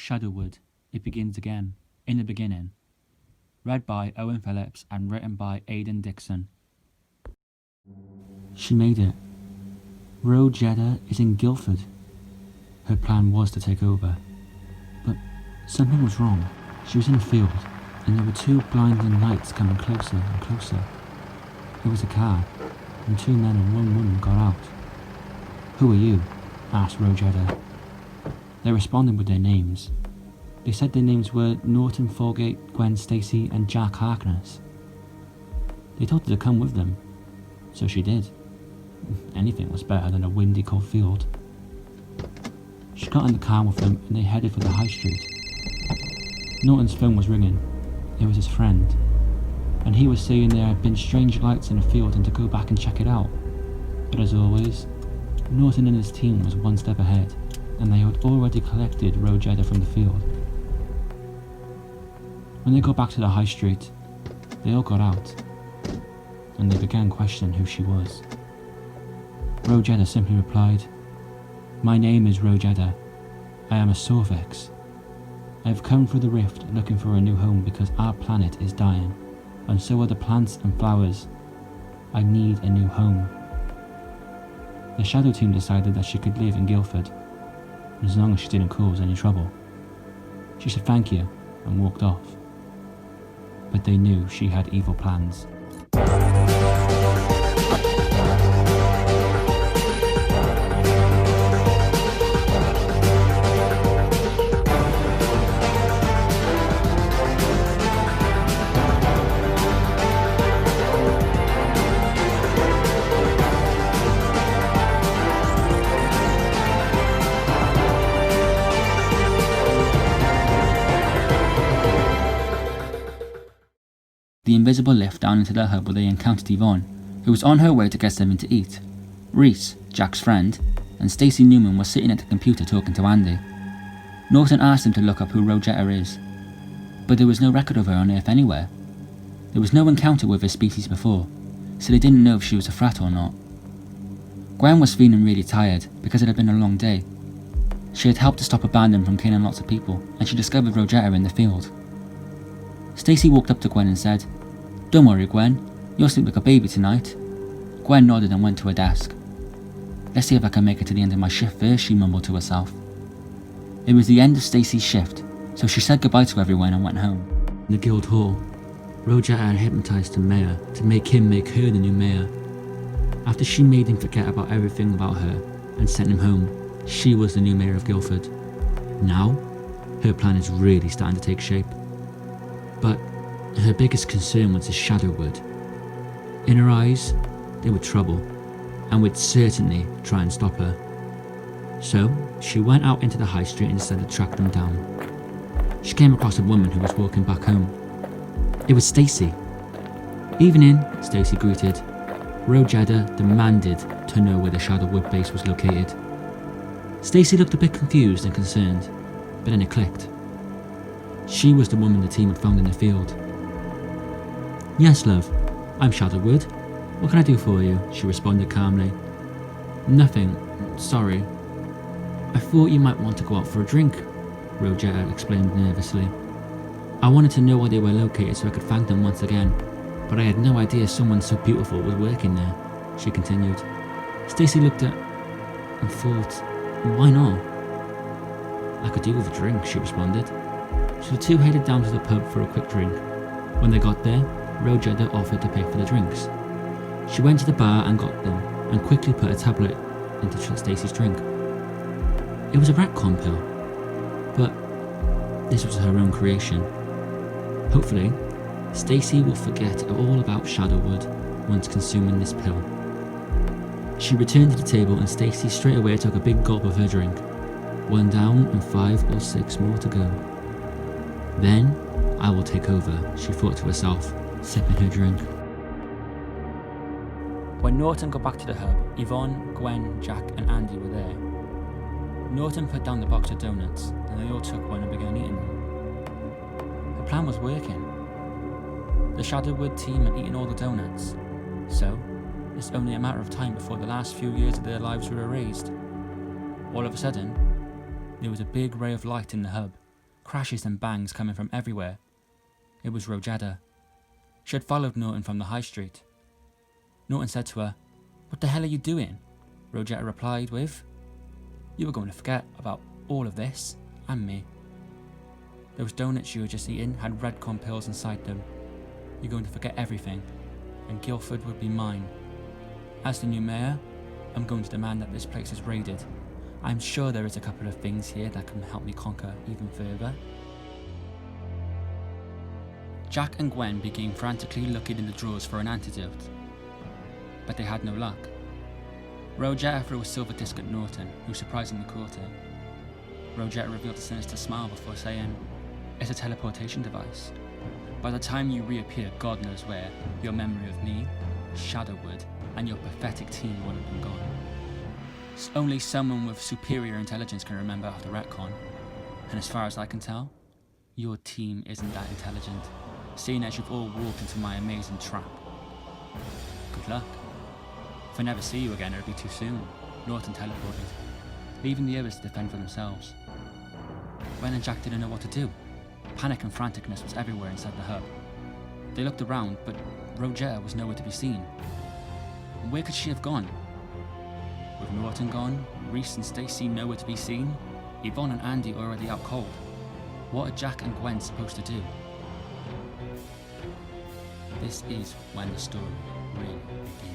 Shadowwood, It Begins Again, In the Beginning. Read by Owen Phillips and written by Aidan Dixon. She made it. Road Jedda is in Guildford. Her plan was to take over. But something was wrong. She was in a field, and there were two blinding lights coming closer and closer. It was a car, and two men and one woman got out. "Who are you?" asked Road Jedda. They responded with their names. They said their names were Norton Folgate, Gwen Stacy, and Jack Harkness. They told her to come with them, so she did. Anything was better than a windy, cold field. She got in the car with them and they headed for the high street. Norton's phone was ringing. It was his friend, and he was saying there had been strange lights in the field and to go back and check it out. But as always, Norton and his team was one step ahead, and they had already collected Road Jedda from the field. When they got back to the high street, they all got out, and they began questioning who she was. Road Jedda simply replied, "My name is Road Jedda. I am a Sorvex. I have come through the rift looking for a new home because our planet is dying, and so are the plants and flowers. I need a new home." The Shadow team decided that she could live in Guildford, as long as she didn't cause any trouble. She said thank you and walked off. But they knew she had evil plans. The invisible lift down into the hub where they encountered Yvonne, who was on her way to get something to eat. Reese, Jack's friend, and Stacey Newman were sitting at the computer talking to Andy. Norton asked him to look up who Road Jedda is, but there was no record of her on Earth anywhere. There was no encounter with her species before, so they didn't know if she was a threat or not. Gwen was feeling really tired because it had been a long day. She had helped to stop a bandit from killing lots of people, and she discovered Road Jedda in the field. Stacey walked up to Gwen and said, "Don't worry, Gwen, you'll sleep like a baby tonight." Gwen nodded and went to her desk. "Let's see if I can make it to the end of my shift first," she mumbled to herself. It was the end of Stacey's shift, so she said goodbye to everyone and went home. In the guild hall, Road Jedda had hypnotized the mayor to make him make her the new mayor. After she made him forget about everything about her and sent him home, she was the new mayor of Guildford. Now, her plan is really starting to take shape. But her biggest concern was the Shadowwood. In her eyes, they were trouble, and would certainly try and stop her. So, she went out into the high street and decided to track them down. She came across a woman who was walking back home. It was Stacey. "Evening," Stacey greeted. Road Jedda demanded to know where the Shadowwood base was located. Stacey looked a bit confused and concerned, but then it clicked. She was the woman the team had found in the field. "Yes, love, I'm Shadowwood. What can I do for you?" she responded calmly. "Nothing, sorry. I thought you might want to go out for a drink," Road Jedda explained nervously. "I wanted to know where they were located so I could thank them once again, but I had no idea someone so beautiful was working there," she continued. Stacey looked at and thought, "Why not?" "I could do with a drink," she responded. So the two headed down to the pub for a quick drink. When they got there, Road Jedda offered to pay for the drinks. She went to the bar and got them, and quickly put a tablet into Stacey's drink. It was a retcon pill, but this was her own creation. Hopefully, Stacey will forget all about Shadowwood once consuming this pill. She returned to the table and Stacey straight away took a big gulp of her drink. One down and 5 or 6 more to go. "Then I will take over," she thought to herself, sipping her drink. When Norton got back to the hub, Yvonne, Gwen, Jack and Andy were there. Norton put down the box of donuts, and they all took one and began eating them. Her plan was working. The Shadowwood team had eaten all the donuts, so it's only a matter of time before the last few years of their lives were erased. All of a sudden, there was a big ray of light in the hub, crashes and bangs coming from everywhere. It was Jedda. She had followed Norton from the high street. Norton said to her, "What the hell are you doing?" Jedda replied with, "You were going to forget about all of this, and me. Those donuts you were just eating had red corn pills inside them. You're going to forget everything, and Guildford would be mine. As the new mayor, I'm going to demand that this place is raided. I'm sure there is a couple of things here that can help me conquer even further." Jack and Gwen began frantically looking in the drawers for an antidote, but they had no luck. Jedda threw a silver disc at Norton, who surprisingly caught it. Jedda revealed a sinister smile before saying, "It's a teleportation device. By the time you reappear God knows where, your memory of me, Shadowwood, and your pathetic team will have been gone. Only someone with superior intelligence can remember after retcon, and as far as I can tell, your team isn't that intelligent, seeing as you've all walked into my amazing trap. Good luck. If I never see you again, it'll be too soon." Norton teleported, leaving the others to defend for themselves. Gwen and Jack didn't know what to do. Panic and franticness was everywhere inside the hub. They looked around, but Jedda was nowhere to be seen. Where could she have gone? With Norton gone, Reese and Stacy nowhere to be seen, Yvonne and Andy already out cold. What are Jack and Gwen supposed to do? This is when the story really begins.